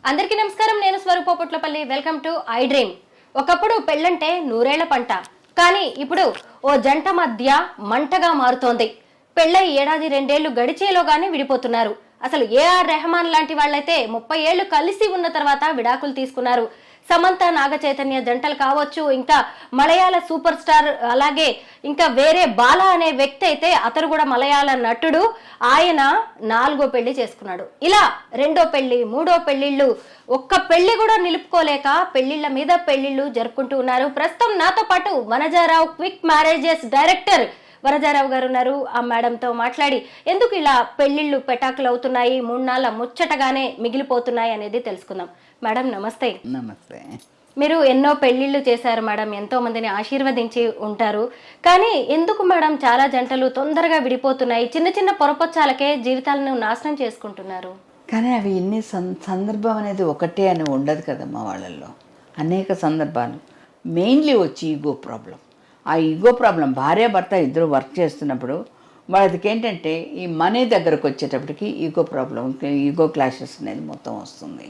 అందరికీ నమస్కారం. నేను Swarupa Putlapalli. Welcome to I dream. ఒకప్పుడు పెళ్ళంటే నూరేళ్ల పంట, కానీ ఇప్పుడు ఓ జంట మధ్య మంటగా మారుతోంది. పెళ్ళై ఏడాది రెండేళ్లు గడిచేలోగానే విడిపోతున్నారు. అసలు ఏఆర్ రెహమాన్ లాంటి వాళ్ళైతే 30 ఏళ్లు కలిసి ఉన్న తర్వాత విడాకులు తీసుకున్నారు. సమంత నాగ చైతన్య జంటలు కావచ్చు, ఇంకా మలయాళ సూపర్ స్టార్, అలాగే ఇంకా వేరే బాలా అనే వ్యక్తి అయితే అతను కూడా మలయాళ నటుడు. ఆయన 4వ పెళ్లి చేసుకున్నాడు. ఇలా 2వ పెళ్లి, 3వ పెళ్లిళ్ళు, ఒక్క పెళ్లి కూడా నిలుపుకోలేక పెళ్లిళ్ల మీద పెళ్లిళ్ళు జరుపుకుంటూ ఉన్నారు. ప్రస్తుతం నాతో పాటు వనజారావు క్విక్ మ్యారేజెస్ డైరెక్టర్ వరజారావు గారు ఉన్నారు. ఆ మేడంతో మాట్లాడి ఎందుకు ఇలా పెళ్లిళ్ళు పెటాకులు అవుతున్నాయి, 3 నాళ్ళ ముచ్చటగానే మిగిలిపోతున్నాయి అనేది తెలుసుకుందాం. మేడం నమస్తే. నమస్తే. మీరు ఎన్నో పెళ్లిళ్ళు చేశారు మేడం, ఎంతో మందిని ఆశీర్వదించి ఉంటారు. కానీ ఎందుకు మేడం చాలా జంటలు తొందరగా విడిపోతున్నాయి, చిన్న చిన్న పొరపచ్చాలకే జీవితాలను నాశనం చేసుకుంటున్నారు? కానీ అవి ఇన్ని సందర్భం అనేది ఒకటే అని ఉండదు కదమ్మా. వాళ్ళల్లో అనేక సందర్భాలు. మెయిన్లీ వచ్చి ఈగో ప్రాబ్లం. ఆ ఈగో ప్రాబ్లం భార్యాభర్త ఇద్దరు వర్క్ చేస్తున్నప్పుడు వాళ్ళకి ఏంటంటే ఈ మనీ దగ్గరకు వచ్చేటప్పటికి ఈగో ప్రాబ్లం, ఈగో క్లాషెస్ అనేది మొత్తం వస్తుంది.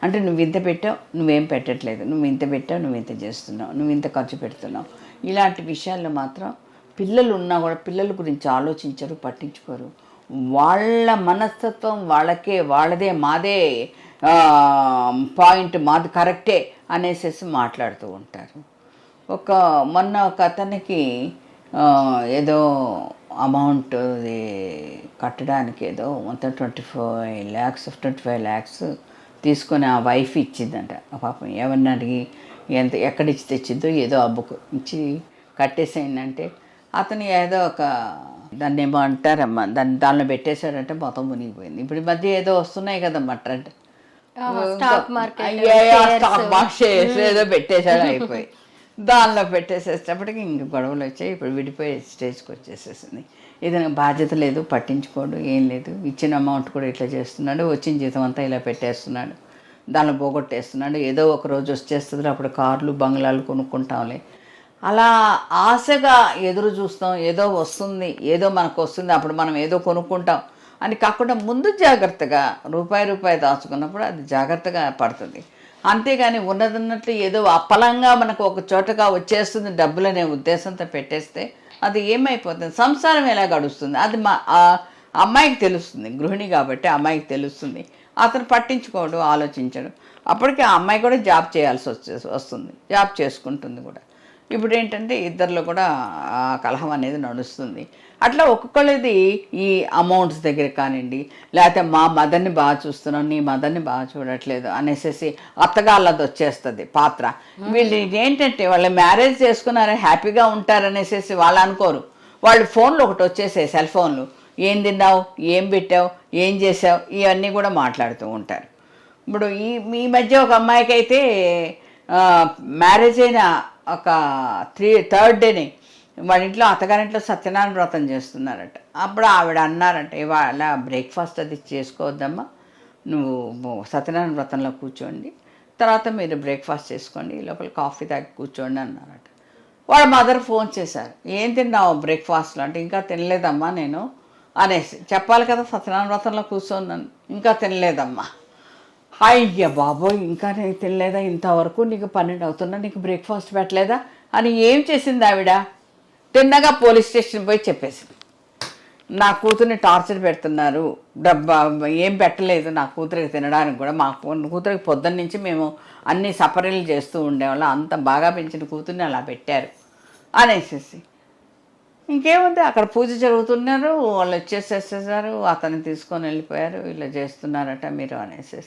అంటే నువ్వు ఇంత పెట్టావు, నువ్వేం పెట్టట్లేదు, నువ్వు ఇంత పెట్టావు, నువ్వు ఇంత చేస్తున్నావు, నువ్వు ఇంత ఖర్చు పెడుతున్నావు. ఇలాంటి విషయాల్లో మాత్రం పిల్లలు ఉన్నా కూడా పిల్లల గురించి ఆలోచించరు, పట్టించుకోరు. వాళ్ళ మనస్తత్వం వాళ్ళకే, వాళ్ళదే, మాదే పాయింట్, మాది కరెక్టే అనేసి మాట్లాడుతూ ఉంటారు. మొన్న ఒక అతనికి ఏదో అమౌంట్ కట్టడానికి ఏదో మొత్తం 25 lakhs తీసుకొని ఆ వైఫ్ ఇచ్చిందంట. పాపం ఎవరిని అడిగి ఎక్కడిచ్చి తెచ్చిందో ఏదో ఆ బుక్ ఇచ్చి కట్టేసేయండి. అతను ఏదో ఒక దాన్ని ఏమో అంటారమ్మా, దానిలో పెట్టేశాడంటే మొత్తం మునిగిపోయింది. ఇప్పుడు ఈ మధ్య ఏదో వస్తున్నాయి కదమ్మా ట్రెండ్, స్టాక్ మార్కెట్ షేర్స్ ఏదో పెట్టేశాడు, అయిపోయి దానిలో పెట్టేసేటప్పటికి ఇంక గొడవలు వచ్చాయి. ఇప్పుడు విడిపోయే స్టేజ్కి వచ్చేసేసింది. ఏదైనా బాధ్యత లేదు, పట్టించుకోడు, ఏం లేదు. ఇచ్చిన అమౌంట్ కూడా ఇట్లా చేస్తున్నాడు, వచ్చిన జీతం అంతా ఇలా పెట్టేస్తున్నాడు, దానిలో పోగొట్టేస్తున్నాడు. ఏదో ఒక రోజు వచ్చేస్తుంది, అప్పుడు కార్లు బంగ్లాలు కొనుక్కుంటాంలే. అలా ఆశగా ఎదురు చూస్తాం, ఏదో వస్తుంది, ఏదో మనకు వస్తుంది, అప్పుడు మనం ఏదో కొనుక్కుంటాం అని కాకుండా ముందు జాగ్రత్తగా రూపాయి దాచుకున్నప్పుడు అది జాగ్రత్తగా పడుతుంది. అంతేగాని ఉన్నదన్నట్లు ఏదో అప్పలంగా మనకు ఒక చోటగా వచ్చేస్తుంది డబ్బులు అనే ఉద్దేశంతో పెట్టేస్తే అది ఏమైపోతుంది, సంసారం ఎలా గడుస్తుంది అది అమ్మాయికి తెలుస్తుంది. గృహిణి కాబట్టి అమ్మాయికి తెలుస్తుంది. అతను పట్టించుకోడు, ఆలోచించడు. అప్పటికి ఆ అమ్మాయి కూడా జాబ్ చేయాల్సి వస్తుంది, జాబ్ చేసుకుంటుంది కూడా. ఇప్పుడు ఏంటంటే ఇద్దరిలో కూడా కలహం అనేది నడుస్తుంది. అట్లా ఒక్కొక్కళ్ళది ఈ అమౌంట్స్ దగ్గర కానివ్వండి, లేకపోతే మా మదర్ని బాగా చూస్తున్నాం, నీ మదర్ని బాగా చూడట్లేదు అనేసి అత్తగాళ్ళది వచ్చేస్తుంది పాత్ర. వీళ్ళు ఏంటంటే వాళ్ళు మ్యారేజ్ చేసుకున్నారని హ్యాపీగా ఉంటారనేసి వాళ్ళు అనుకోరు. వాళ్ళు ఫోన్లు ఒకటి వచ్చేసాయి, సెల్ ఫోన్లు. ఏం తిన్నావు, ఏం పెట్టావు, ఏం చేసావు, ఇవన్నీ కూడా మాట్లాడుతూ ఉంటారు. ఇప్పుడు ఈ మధ్య ఒక అమ్మాయికి అయితే మ్యారేజ్ అయిన ఒక 3rd డేనే వాళ్ళ ఇంట్లో అత్తగారింట్లో సత్యనారాయణ వ్రతం చేస్తున్నారట. అప్పుడు ఆవిడ అన్నారంట, ఇవాళ బ్రేక్ఫాస్ట్ అది చేసుకోవద్దమ్మా, నువ్వు సత్యనారాయణ వ్రతంలో కూర్చోండి, తర్వాత మీరు బ్రేక్ఫాస్ట్ చేసుకోండి, ఈ లోపల కాఫీ తాగి కూర్చోండి అన్నారట. వాళ్ళ మదర్ ఫోన్ చేశారు, ఏం తిన్నావు బ్రేక్ఫాస్ట్లో అంటే, ఇంకా తినలేదమ్మా నేను అనేసి చెప్పాలి కదా, సత్యనారాయణ వ్రతంలో కూర్చోన్నాను, ఇంకా తినలేదమ్మా. అయ్య బాబోయ్, ఇంకా నేను తినలేదా, ఇంతవరకు నీకు 12 అవుతున్నా, నీకు బ్రేక్ఫాస్ట్ పెట్టలేదా అని ఏం చేసింది ఆవిడ? తిన్నగా పోలీస్ స్టేషన్ పోయి చెప్పేసింది, నా కూతుర్ని టార్చర్ పెడుతున్నారు, ఏం పెట్టలేదు నా కూతురికి తినడానికి కూడా, మా కూతురికి పొద్దున్న నుంచి మేము అన్ని సపరీలు చేస్తూ ఉండేవాళ్ళం, అంత బాగా పెంచిన కూతుర్ని అలా పెట్టారు అనేసి. ఇంకేముంది, అక్కడ పూజ జరుగుతున్నారు, వాళ్ళు వచ్చేసేసారు, అతన్ని తీసుకొని వెళ్ళిపోయారు, ఇలా చేస్తున్నారట మీరు అనేసి.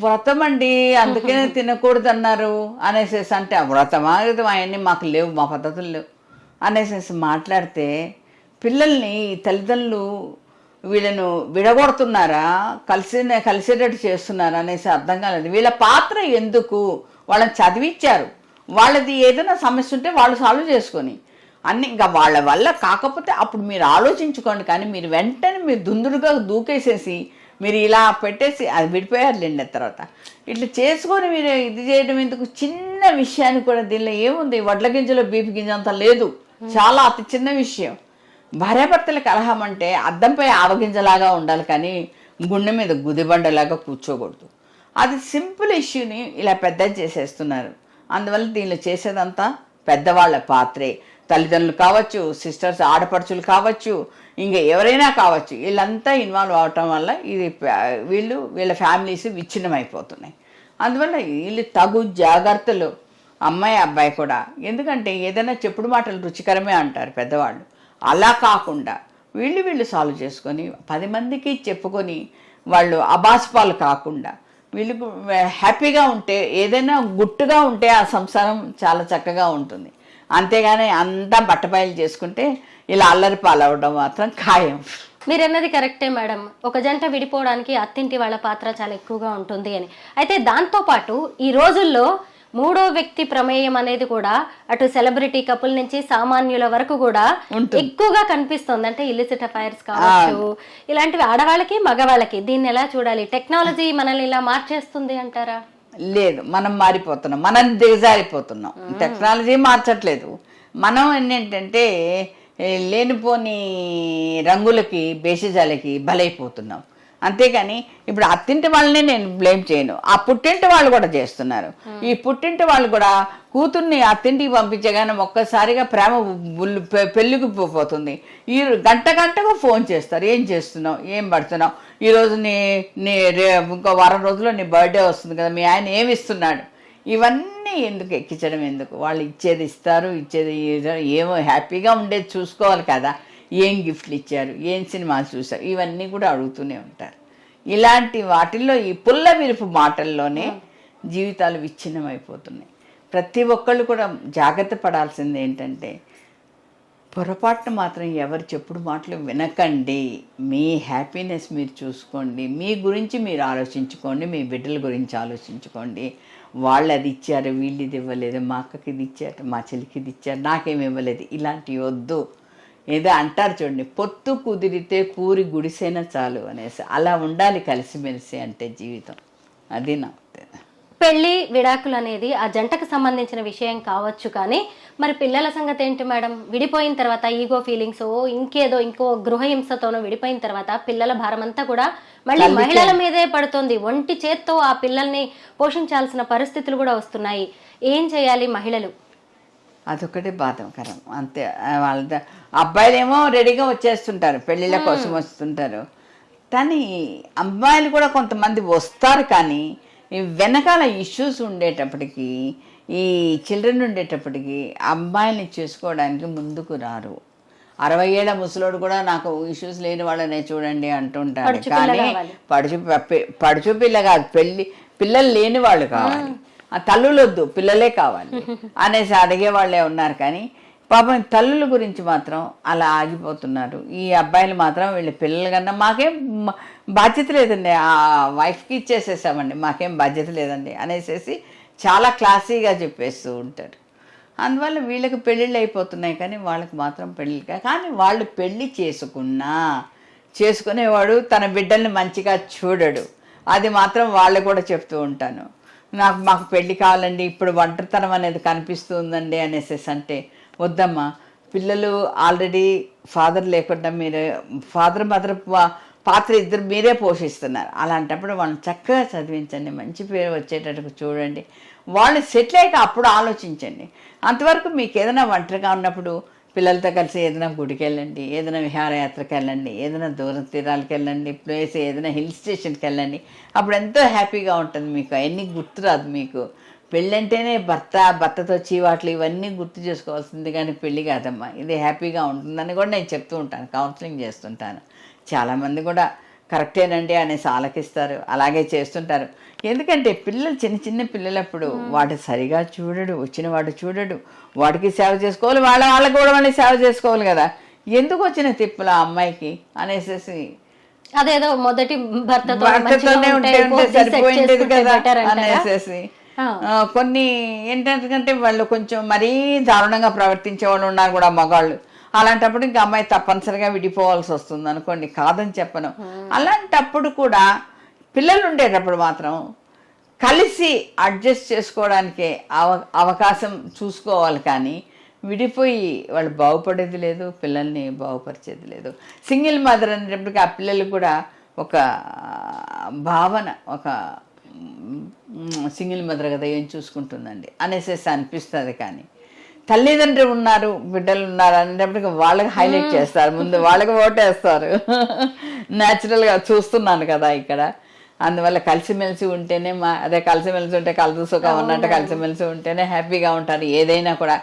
వ్రతం అండి అందుకనే తినకూడదు అన్నారు అనేసి అంటే, ఆ వ్రతమా అవన్నీ మాకు లేవు, మా పద్ధతులు లేవు అనేసి మాట్లాడితే, పిల్లల్ని తల్లిదండ్రులు వీళ్ళను విడగొడుతున్నారా, కలిసేటట్టు చేస్తున్నారా అనేసి అర్థం కాలేదు. వీళ్ళ పాత్ర ఎందుకు? వాళ్ళని చదివించారు, వాళ్ళది ఏదైనా సమస్య ఉంటే వాళ్ళు సాల్వ్ చేసుకొని అన్నీ, ఇంకా వాళ్ళ వల్ల కాకపోతే అప్పుడు మీరు ఆలోచించుకోండి. కానీ మీరు వెంటనే మీరు దుందుడుగా దూకేసేసి మీరు ఇలా పెట్టేసి అది విడిపోయారులేండి. తర్వాత ఇట్లా చేసుకొని మీరు ఇది చేయడం ఎందుకు? చిన్న విషయాన్ని కూడా, దీనిలో ఏముంది, వడ్ల గింజలో బీపీ గింజ అంత లేదు, చాలా అతి చిన్న విషయం. భార్యాభర్తల కలహం అంటే అద్దంపై ఆవగింజలాగా ఉండాలి, కానీ గుండె మీద గుదిబండలాగా కూర్చోకూడదు. అది సింపుల్ ఇష్యూని ఇలా పెద్ద చేసేస్తున్నారు. అందువల్ల దీనిలో చేసేదంతా పెద్దవాళ్ళ పాత్రే. తల్లిదండ్రులు కావచ్చు, సిస్టర్స్ ఆడపడుచులు కావచ్చు, ఇంకా ఎవరైనా కావచ్చు, వీళ్ళంతా ఇన్వాల్వ్ అవటం వల్ల ఇది వీళ్ళ ఫ్యామిలీస్ విచ్ఛిన్నమైపోతున్నాయి. అందువల్ల వీళ్ళు తగు జాగ్రత్తలు అమ్మాయి అబ్బాయి కూడా. ఎందుకంటే ఏదైనా చెప్పుడు మాటలు రుచికరమే అంటారు పెద్దవాళ్ళు. అలా కాకుండా వీళ్ళు సాల్వ్ చేసుకొని 10 మందికి చెప్పుకొని వాళ్ళు అబాస్పాలు కాకుండా వీళ్ళు హ్యాపీగా ఉంటే, ఏదైనా గుట్టుగా ఉంటే ఆ సంసారం చాలా చక్కగా ఉంటుంది. అంతేగాని అంతా బట్టబయలు చేసుకుంటే ఇలా అల్లరి పాలవడం మాత్రం ఖాయం. మీరన్నది కరెక్టే మేడం. ఒక జంట విడిపోవడానికి అత్తింటి వాళ్ళ పాత్ర చాలా ఎక్కువగా ఉంటుంది అని. అయితే దాంతోపాటు ఈ రోజుల్లో మూడో వ్యక్తి ప్రమేయం అనేది కూడా అటు సెలబ్రిటీ కపుల్ నుంచి సామాన్యుల వరకు కూడా ఎక్కువగా కనిపిస్తుంది. అంటే ఇల్లిసిట్ అఫైర్స్ కావచ్చు, ఇలాంటివి ఆడవాళ్ళకి మగవాళ్ళకి. దీన్ని ఎలా చూడాలి? టెక్నాలజీ మనల్ని ఇలా మార్చేస్తుంది అంటారా? లేదు, మనం మారిపోతున్నాం, మనం దిగజారిపోతున్నాం. టెక్నాలజీ మార్చట్లేదు. మనం ఏంటంటే లేనిపోని రంగులకి బేసిజాలకి బలైపోతున్నాం. అంతేగాని ఇప్పుడు అత్తింటి వాళ్ళనే నేను బ్లేమ్ చేయను, ఆ పుట్టింటి వాళ్ళు కూడా చేస్తున్నారు. ఈ పుట్టింటి వాళ్ళు కూడా కూతుర్ని అత్తింటికి పంపించగానే ఒక్కసారిగా ప్రేమ పెళ్ళికి పోతుంది. ఈ గంటకు ఫోన్ చేస్తారు, ఏం చేస్తున్నావు, ఏం పడుతున్నావు, ఈరోజు ఇంకో వారం రోజుల్లో నీ బర్త్డే వస్తుంది కదా, మీ ఆయన ఏమి ఇస్తున్నాడు, ఇవన్నీ ఎందుకు ఎక్కించడం ఎందుకు? వాళ్ళు ఇచ్చేది ఇస్తారు, ఇచ్చేది ఏమో హ్యాపీగా ఉండేది చూసుకోవాలి కదా. ఏం గిఫ్ట్లు ఇచ్చారు, ఏం సినిమాలు చూసారు, ఇవన్నీ కూడా అడుగుతూనే ఉంటారు. ఇలాంటి వాటిల్లో ఈ పుల్ల విరుపు మాటల్లోనే జీవితాలు విచ్ఛిన్నమైపోతున్నాయి. ప్రతి ఒక్కళ్ళు కూడా జాగ్రత్త పడాల్సింది ఏంటంటే, పొరపాటున మాత్రం ఎవరు చెప్పుడు మాటలు వినకండి. మీ హ్యాపీనెస్ మీరు చూసుకోండి, మీ గురించి మీరు ఆలోచించుకోండి, మీ బిడ్డల గురించి ఆలోచించుకోండి. వాళ్ళు అది ఇచ్చారు, వీళ్ళు ఇది ఇవ్వలేదు, మా అక్కకి ఇది ఇచ్చారు, మా చెల్లికి ఇది ఇచ్చారు, నాకేమి ఇవ్వలేదు, ఇలాంటివి వద్దు. ఏదో అంటారు చూడండి, పొత్తు కుదిరితే పూరి గుడిసైనా చాలు అనేసి, అలా ఉండాలి కలిసిమెలిసి అంటే జీవితం. అది నా పెళ్లి విడాకులు అనేది ఆ జంటకు సంబంధించిన విషయం కావచ్చు, కానీ మరి పిల్లల సంగతి ఏంటి మేడం? విడిపోయిన తర్వాత ఈగో ఫీలింగ్స్, ఇంకో గృహహింసతోనో విడిపోయిన తర్వాత పిల్లల భారం అంతా కూడా మళ్ళీ మహిళల మీదే పడుతుంది. ఒంటి చేత్తో ఆ పిల్లల్ని పోషించాల్సిన పరిస్థితులు కూడా వస్తున్నాయి. ఏం చేయాలి మహిళలు? అదొకటి బాధకరం అంతే. వాళ్ళ అబ్బాయిలేమో రెడీగా వచ్చేస్తుంటారు, పెళ్ళిళ్ళ కోసం వస్తుంటారు. కానీ అమ్మాయిలు కూడా కొంతమంది వస్తారు, కానీ ఈ వెనకాల ఇష్యూస్ ఉండేటప్పటికీ, ఈ చిల్డ్రన్ ఉండేటప్పటికి అమ్మాయిల్ని చేసుకోవడానికి ముందుకు రారు. 60 ఏళ్ల ముసలోడు కూడా నాకు ఇష్యూస్ లేని వాళ్ళనే చూడండి అంటుంటారు. కానీ పడుచు పిల్ల కాదు, పిల్లలు లేని వాళ్ళు కావాలి, ఆ తల్లులు వద్దు పిల్లలే కావాలి అనేసి అడిగే వాళ్ళే ఉన్నారు. కానీ పాపం తల్లుల గురించి మాత్రం అలా ఆగిపోతున్నారు. ఈ అబ్బాయిలు మాత్రం వీళ్ళ పిల్లల కన్నా మాకేం బాధ్యత లేదండి, ఆ వైఫ్కి ఇచ్చేసేసామండి, మాకేం బాధ్యత లేదండి అనేసి చాలా క్లాసీగా చెప్పేస్తూ ఉంటారు. అందువల్ల వీళ్ళకి పెళ్ళిళ్ళు అయిపోతున్నాయి, కానీ వాళ్ళకి మాత్రం పెళ్ళిళ్ళు. కానీ వాళ్ళు పెళ్ళి చేసుకునేవాడు తన బిడ్డల్ని మంచిగా చూడడు. అది మాత్రం వాళ్ళు కూడా చెప్తూ ఉంటాను. మాకు పెళ్ళి కావాలండి, ఇప్పుడు ఒంటరితనం అనేది కనిపిస్తుందండి అనేసి అంటే, వద్దమ్మా, పిల్లలు ఆల్రెడీ ఫాదర్ లేకుండా మీరు ఫాదర్ మదర్ పాత్ర ఇద్దరు మీరే పోషిస్తున్నారు. అలాంటప్పుడు వాళ్ళని చక్కగా చదివించండి, మంచి పేరు వచ్చేటట్టు చూడండి, వాళ్ళు సెటిల్ అయ్యాక అప్పుడు ఆలోచించండి. అంతవరకు మీకు ఏదైనా ఒంటరిగా ఉన్నప్పుడు పిల్లలతో కలిసి ఏదైనా గుడికి వెళ్ళండి, ఏదైనా విహారయాత్రకు వెళ్ళండి, ఏదైనా దూర తీరాలకు వెళ్ళండి, ప్లేస్ ఏదైనా హిల్ స్టేషన్కి వెళ్ళండి. అప్పుడు ఎంతో హ్యాపీగా ఉంటుంది. మీకు అవన్నీ గుర్తురాదు. మీకు పెళ్ళంటేనే భర్తతో చీవాట్లు ఇవన్నీ గుర్తు చేసుకోవాల్సింది, కానీ పెళ్ళి కాదమ్మా, ఇది హ్యాపీగా ఉంటుందని కూడా నేను చెప్తూ ఉంటాను, కౌన్సిలింగ్ చేస్తుంటాను. చాలామంది కూడా కరెక్టేనండి అనేసి ఆలకిస్తారు, అలాగే చేస్తుంటారు. ఎందుకంటే పిల్లలు చిన్న పిల్లలప్పుడు వాడు సరిగా చూడడు, వచ్చిన వాడు చూడడు, వాడికి సేవ చేసుకోవాలి, వాళ్ళకి కూడా మళ్ళీ సేవ చేసుకోవాలి కదా, ఎందుకు వచ్చిన తిప్పుల అమ్మాయికి అనేసి అదేదో మొదటి భర్తతోనే ఉంటే సరిపోయింది కదా అనేసి. కొన్ని ఏంటంటే వాళ్ళు కొంచెం మరీ దారుణంగా ప్రవర్తించే వాళ్ళు ఉన్నారు కూడా మగాళ్ళు. అలాంటప్పుడు ఇంకా అమ్మాయి తప్పనిసరిగా విడిపోవాల్సి వస్తుంది అనుకోండి, కాదని చెప్పను. అలాంటప్పుడు కూడా పిల్లలు ఉండేటప్పుడు మాత్రం కలిసి అడ్జస్ట్ చేసుకోవడానికే అవకాశం చూసుకోవాలి. కానీ విడిపోయి వాళ్ళు బాగుపడేది లేదు, పిల్లల్ని బాగుపరిచేది లేదు. సింగిల్ మదర్ అనేటప్పటికి ఆ పిల్లలు కూడా ఒక భావన, ఒక సింగిల్ మదర్ కదా ఏం చూసుకుంటుందండి అనేసి అనిపిస్తుంది. కానీ తల్లిదండ్రులు ఉన్నారు, బిడ్డలు ఉన్నారు అనేటప్పటికి వాళ్ళకి హైలైట్ చేస్తారు, ముందు వాళ్ళకి ఓటేస్తారు. న్యాచురల్గా చూస్తున్నాను కదా ఇక్కడ. అందువల్ల కలిసిమెలిసి ఉంటేనే అదే కలిసిమెలిసి ఉంటే కలదు సుఖం అన్నట్టు కలిసిమెలిసి ఉంటేనే హ్యాపీగా ఉంటారు. ఏదైనా కూడా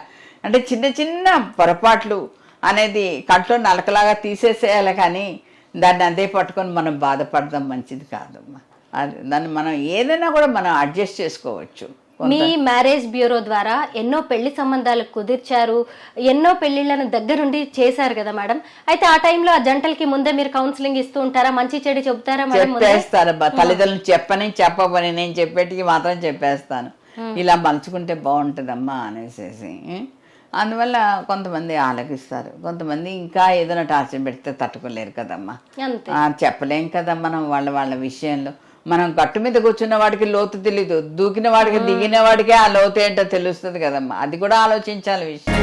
అంటే చిన్న చిన్న పొరపాట్లు అనేది కంట్లో నలకలాగా తీసేసేయాలి, కానీ దాన్ని అదే పట్టుకొని మనం బాధపడడం మంచిది కాదమ్మా. అది దాన్ని మనం ఏదైనా కూడా మనం అడ్జస్ట్ చేసుకోవచ్చు. మీ మ్యారేజ్ బ్యూరో ద్వారా ఎన్నో పెళ్లి సంబంధాలు కుదిర్చారు, ఎన్నో పెళ్లిళ్లను దగ్గరుండి చేశారు కదా మేడం. అయితే ఆ టైంలో ఆ జంటలకి ముందే మీరు కౌన్సిలింగ్ ఇస్తూ ఉంటారా, మంచి చెడు చెప్తారా మేడం? చెప్పేస్తారబ్బా, తల్లిదండ్రులు చెప్పని నేను చెప్పేటికి మాత్రం చెప్పేస్తాను, ఇలా మలుచుకుంటే బాగుంటుందమ్మా అనేసి. అందువల్ల కొంతమంది ఆలకిస్తారు, కొంతమంది ఇంకా ఏదైనా టార్చర్ పెడితే తట్టుకోలేరు కదమ్మా. చెప్పలేం కదా మనం వాళ్ళ విషయంలో. మనం గట్టు మీద కూర్చున్న వాడికి లోతు తెలీదు, దూకిన వాడికి దిగిన వాడికే ఆ లోతు ఏంటో తెలుస్తుంది కదమ్మా. అది కూడా ఆలోచించాలి విషయం.